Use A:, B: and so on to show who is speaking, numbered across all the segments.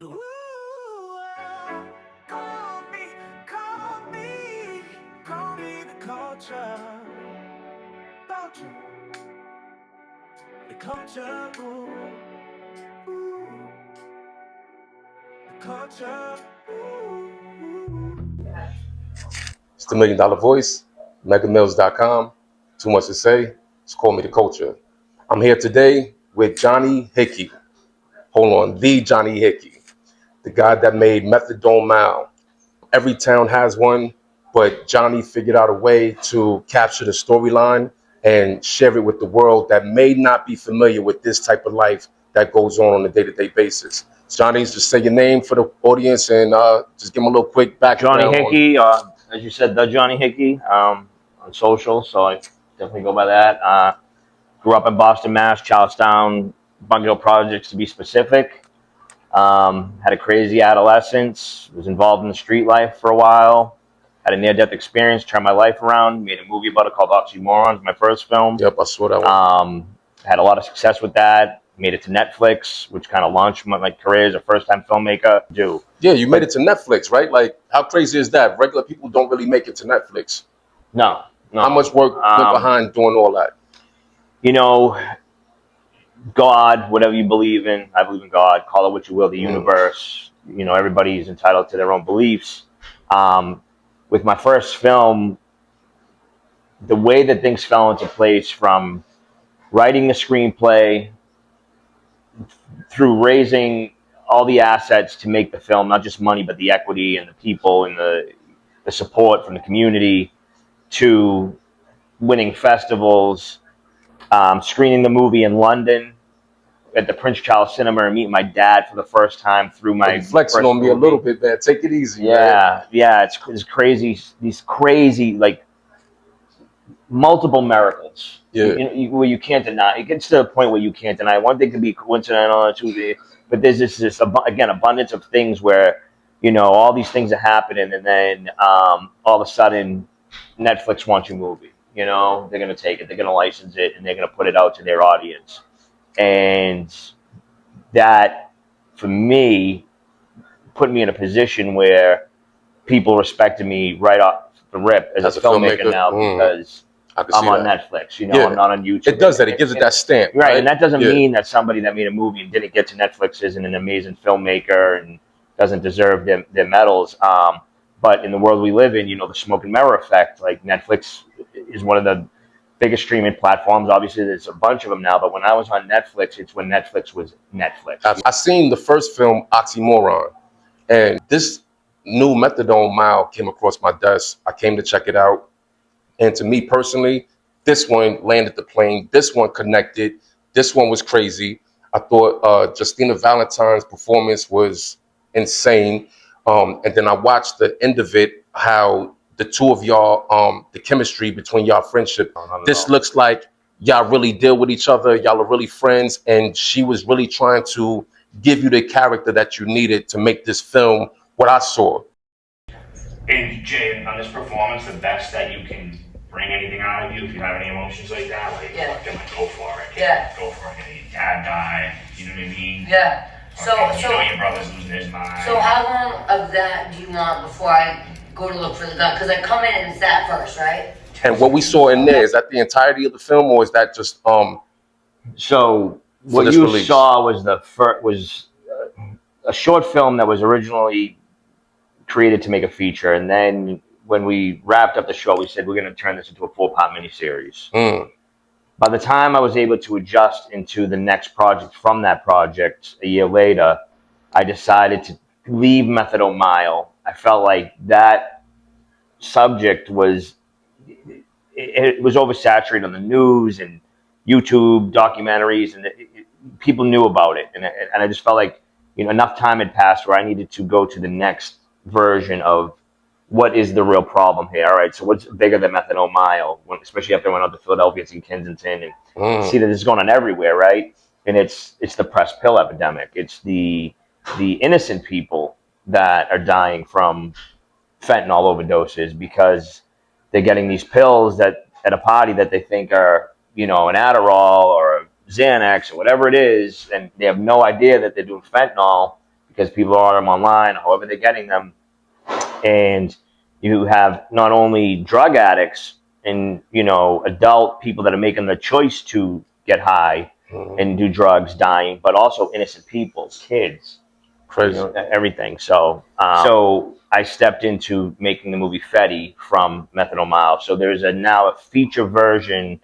A: Ooh, call me, call me, call me the culture. Culture, the culture, ooh, the culture, ooh.
B: It's the $1 Million Voice, megamills.com. Too much to say. Just call me the culture. I'm here today with Johnny Hickey. Hold on, the Johnny Hickey, the guy that made Methadone Mile. Every town has one, but Johnny figured out a way to capture the storyline and share it with the world that may not be familiar with this type of life that goes on a day-to-day basis. Johnny, just say your name for the audience and just give them a little quick
C: Johnny
B: background on.
C: Hickey, as you said, the Johnny Hickey on social, so I definitely go by that. Grew up in Boston, Mass, Charlestown, Bungie Hill Projects to be specific. Had a crazy adolescence, was involved in the street life for a while, had a near-death experience, turned my life around, made a movie about it called Oxymorons, my first film.
B: Yep, I saw that one.
C: Had a lot of success with that, made it to Netflix, which kind of launched my career as a first-time filmmaker.
B: Yeah, you made it to Netflix, right? Like, how crazy is that? Regular people don't really make it to Netflix.
C: No.
B: How much work went behind doing all that?
C: You know, God, whatever you believe in, I believe in God, call it what you will, the universe, everybody is entitled to their own beliefs. With my first film, the way that things fell into place from writing the screenplay through raising all the assets to make the film, not just money, but the equity and the people and the support from the community, to winning festivals, screening the movie in London at the Prince Charles Cinema and meeting my dad for the first time through my
B: Flexing
C: first
B: on me a
C: movie.
B: little bit, man. Take it easy, man.
C: Yeah, it's crazy. These crazy, multiple miracles.
B: Yeah.
C: Where you can't deny. It gets to a point where you can't deny. One thing could be coincidental, but there's this again abundance of things where all these things are happening, and then all of a sudden Netflix wants your movie. They're going to take it, they're going to license it, and they're going to put it out to their audience. And that, for me, put me in a position where people respected me right off the rip as a filmmaker now, because I'm on Netflix. I'm not on YouTube.
B: It does that. It gives it that stamp.
C: Right, and that doesn't mean that somebody that made a movie and didn't get to Netflix isn't an amazing filmmaker and doesn't deserve their medals. But in the world we live in, the smoke and mirror effect, like Netflix is one of the biggest streaming platforms. Obviously, there's a bunch of them now, but when I was on Netflix, it's when Netflix was Netflix.
B: I seen the first film, Oxymoron, and this new Methadone Mile came across my desk. I came to check it out. And to me personally, this one landed the plane. This one connected. This one was crazy. I thought Justina Valentine's performance was insane. And then I watched the end of it, how the two of y'all, the chemistry between y'all friendship. This looks like y'all really deal with each other. Y'all are really friends. And she was really trying to give you the character that you needed to make this film what I saw.
D: And Jay, on this performance, the best that you can bring anything out of you, if you have any emotions like that, fucking go for it.
E: Yeah.
D: Go for it. Your dad died. You know what I mean?
E: Yeah. So
D: your brother's losing his mind.
E: So how long of that do you want before I go to look for the gun? Because I come in and it's that first, right?
B: And what we saw in there, is that the entirety of the film, or is that just
C: So what you saw was a short film that was originally created to make a feature, and then when we wrapped up the show, we said we're going to turn this into a 4-part miniseries. By the time I was able to adjust into the next project from that project a year later, I decided to leave Methadone Mile. I felt like that subject was oversaturated on the news and YouTube documentaries, and people knew about it, and I just felt like enough time had passed where I needed to go to the next version of what is the real problem here. All right, so what's bigger than Methadone Mile, especially after I went out to Philadelphia, see Kensington, and see that this is going on everywhere, right? And it's the press pill epidemic. It's the innocent people that are dying from fentanyl overdoses because they're getting these pills that at a party that they think are an Adderall or a Xanax or whatever it is, and they have no idea that they're doing fentanyl because people order them online, however they're getting them. And you have not only drug addicts and, you know, adult people that are making the choice to get high and do drugs dying, but also innocent people, kids, you
B: Crazy.
C: know, everything. So I stepped into making the movie Fetty from Methadone Miles. So there's now a feature version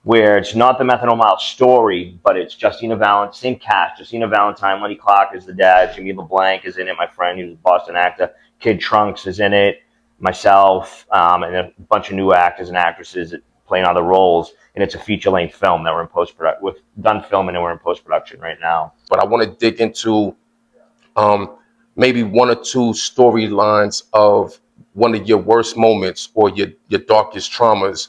C: where it's not the Methadone Miles story, but it's Justina Valentine, same cast, Justina Valentine, Lenny Clark is the dad, Jimmy LeBlanc is in it, my friend who's a Boston actor, Kid Trunks is in it, myself, and a bunch of new actors and actresses playing other roles. And it's a feature-length film that we're in post-production. We've done filming and we're in post-production right now.
B: But I want to dig into maybe one or two storylines of one of your worst moments or your darkest traumas,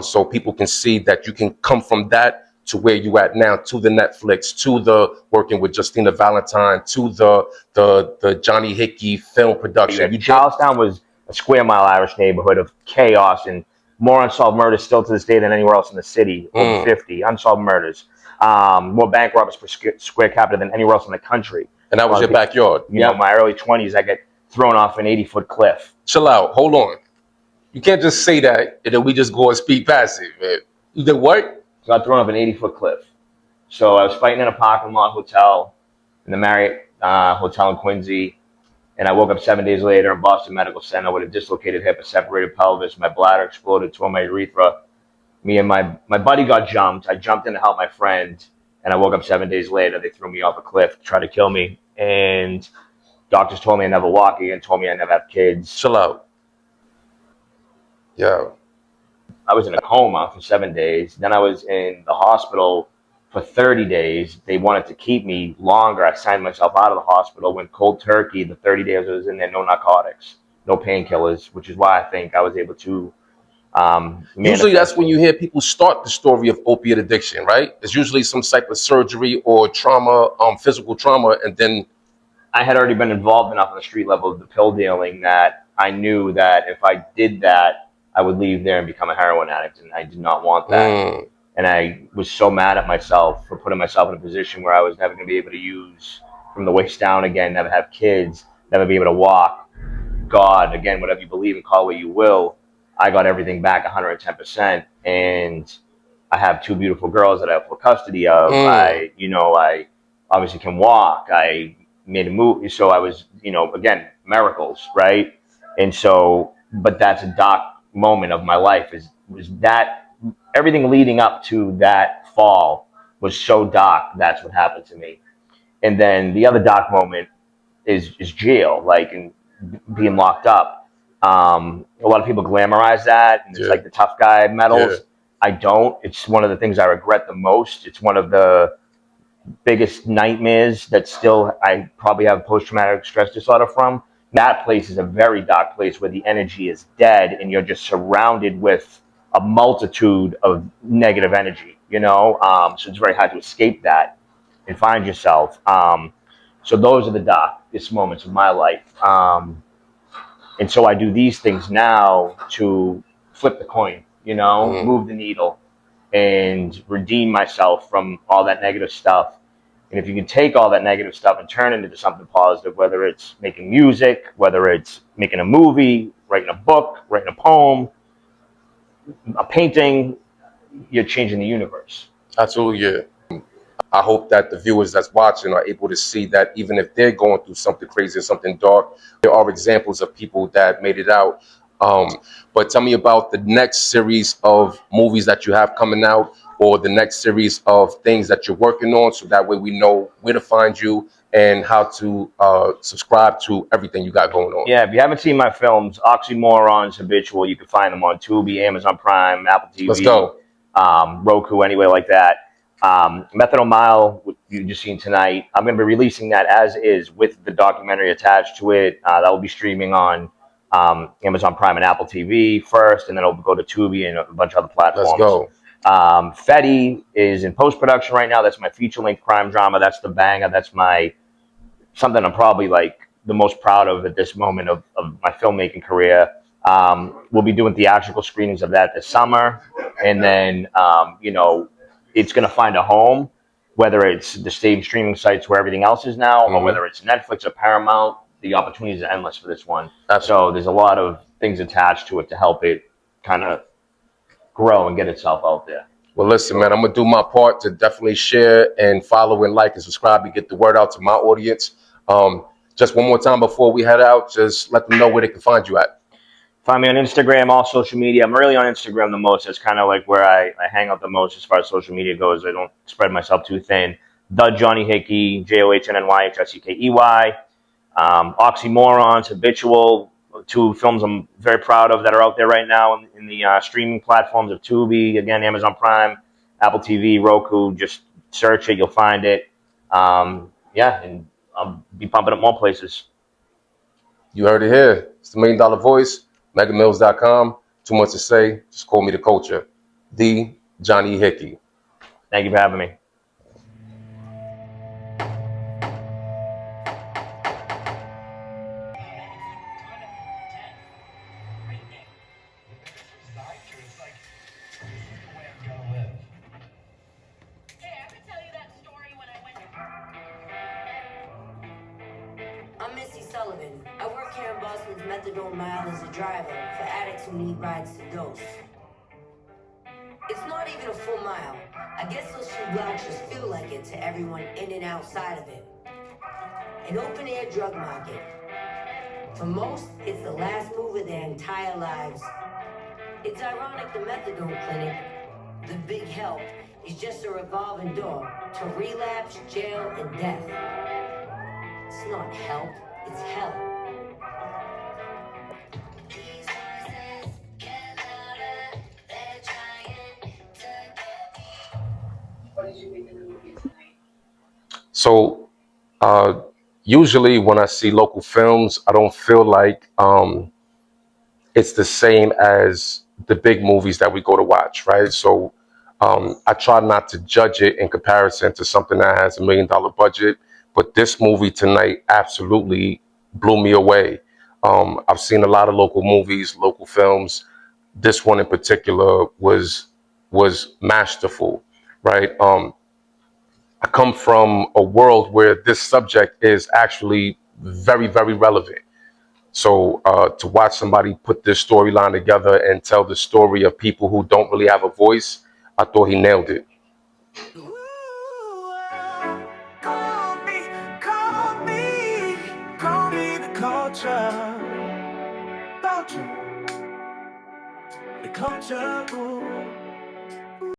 B: so people can see that you can come from that to where you at now, to the Netflix, to the working with Justina Valentine, to the Johnny Hickey film production. You did.
C: Charlestown was a square mile Irish neighborhood of chaos and more unsolved murders still to this day than anywhere else in the city. Over 50 unsolved murders. More bank robberies per square capita than anywhere else in the country.
B: And that was your backyard.
C: You know, my early 20s, I get thrown off an 80-foot cliff.
B: Chill out. Hold on. You can't just say that and then we just go and speak passive, man. You did what?
C: So I got thrown off an 80-foot cliff. So I was fighting in a parking lot hotel in the Marriott Hotel in Quincy. And I woke up 7 days later in Boston Medical Center with a dislocated hip, a separated pelvis. My bladder exploded, tore my urethra. Me and my buddy got jumped. I jumped in to help my friend. And I woke up 7 days later. They threw me off a cliff, tried to kill me. And doctors told me I never walk again, told me I never have kids.
B: Chill out. Yeah.
C: I was in a coma for 7 days. Then I was in the hospital for 30 days. They wanted to keep me longer. I signed myself out of the hospital, went cold turkey. The 30 days I was in there, no narcotics, no painkillers, which is why I think I was able to
B: usually that's when you hear people start the story of opiate addiction, right? It's usually some type of surgery or trauma, physical trauma, and then
C: I had already been involved enough on the street level of the pill dealing that I knew that if I did that, I would leave there and become a heroin addict, and I did not want that. And I was so mad at myself for putting myself in a position where I was never going to be able to use from the waist down again, never have kids, never be able to walk. God, again, whatever you believe and call it what you will, I got everything back 110%, and I have two beautiful girls that I have full custody of. I obviously can walk. I made a move, so I was, again, miracles, right? And so, but that's a dark moment of my life. Was that everything leading up to that fall was so dark? That's what happened to me. And then the other dark moment is jail, like and being locked up. A lot of people glamorize that, and it's like the tough guy medals. I don't. It's one of the things I regret the most. It's one of the biggest nightmares that still I probably have post-traumatic stress disorder from. That place is a very dark place where the energy is dead, and you're just surrounded with a multitude of negative energy. So it's very hard to escape that and find yourself. So those are the darkest moments of my life. And so I do these things now to flip the coin, move the needle and redeem myself from all that negative stuff. And if you can take all that negative stuff and turn it into something positive, whether it's making music, whether it's making a movie, writing a book, writing a poem, a painting, you're changing the universe.
B: Absolutely, yeah. I hope that the viewers that's watching are able to see that even if they're going through something crazy or something dark, there are examples of people that made it out. But tell me about the next series of movies that you have coming out, or the next series of things that you're working on, so that way we know where to find you and how to subscribe to everything you got going on.
C: Yeah, if you haven't seen my films, Oxymorons, Habitual, you can find them on Tubi, Amazon Prime, Apple TV.
B: Let's go.
C: Roku, anyway like that. Methadone Mile, you just seen tonight. I'm going to be releasing that as is with the documentary attached to it. That will be streaming on Amazon Prime and Apple TV first, and then it'll go to Tubi and a bunch of other platforms.
B: Let's go.
C: Fetty is in post-production right now. That's my feature-length crime drama. That's the banger. That's something I'm probably like the most proud of at this moment of my filmmaking career. We'll be doing theatrical screenings of that this summer, and then it's going to find a home whether it's the same streaming sites where everything else is now, or
B: Mhm.
C: whether it's Netflix or Paramount. The opportunities are endless for this one.
B: Absolutely.
C: So there's a lot of things attached to it to help it kind of grow and get itself out there.
B: Well, listen, man, I'm gonna do my part to definitely share and follow and like and subscribe and get the word out to my audience. Just one more time before we head out, just let them know where they can find you at.
C: Find me on Instagram, all social media. I'm really on Instagram the most. That's kind of like where I hang out the most as far as social media goes. I don't spread myself too thin. The Johnny Hickey, JohnnyHickey. Oxymorons, Habitual, two films I'm very proud of that are out there right now in the streaming platforms of Tubi, again, Amazon Prime, Apple TV, Roku. Just search it, you'll find it. Yeah, and I'll be pumping up more places.
B: You heard it here. It's the $1 Million Voice, megamills.com. Too much to say. Just call me the culture. The Johnny Hickey.
C: Thank you for having me.
E: I'm Missy Sullivan. I work here in Boston's Methadone Mile as a driver for addicts who need rides to dose. It's not even a full mile. I guess those few blocks just feel like it to everyone in and outside of it. An open-air drug market. For most, it's the last move of their entire lives. It's ironic the methadone clinic, the big help, is just a revolving door to relapse, jail, and death. It's not help, it's hell.
B: So, usually when I see local films, I don't feel like it's the same as the big movies that we go to watch, right? So, I try not to judge it in comparison to something that has $1 million budget. But this movie tonight absolutely blew me away. I've seen a lot of local movies, local films. This one in particular was masterful, right? I come from a world where this subject is actually very, very relevant. So to watch somebody put this storyline together and tell the story of people who don't really have a voice, I thought he nailed it.
A: Ooh, call me, call me, call me the culture. Culture, the culture. Ooh.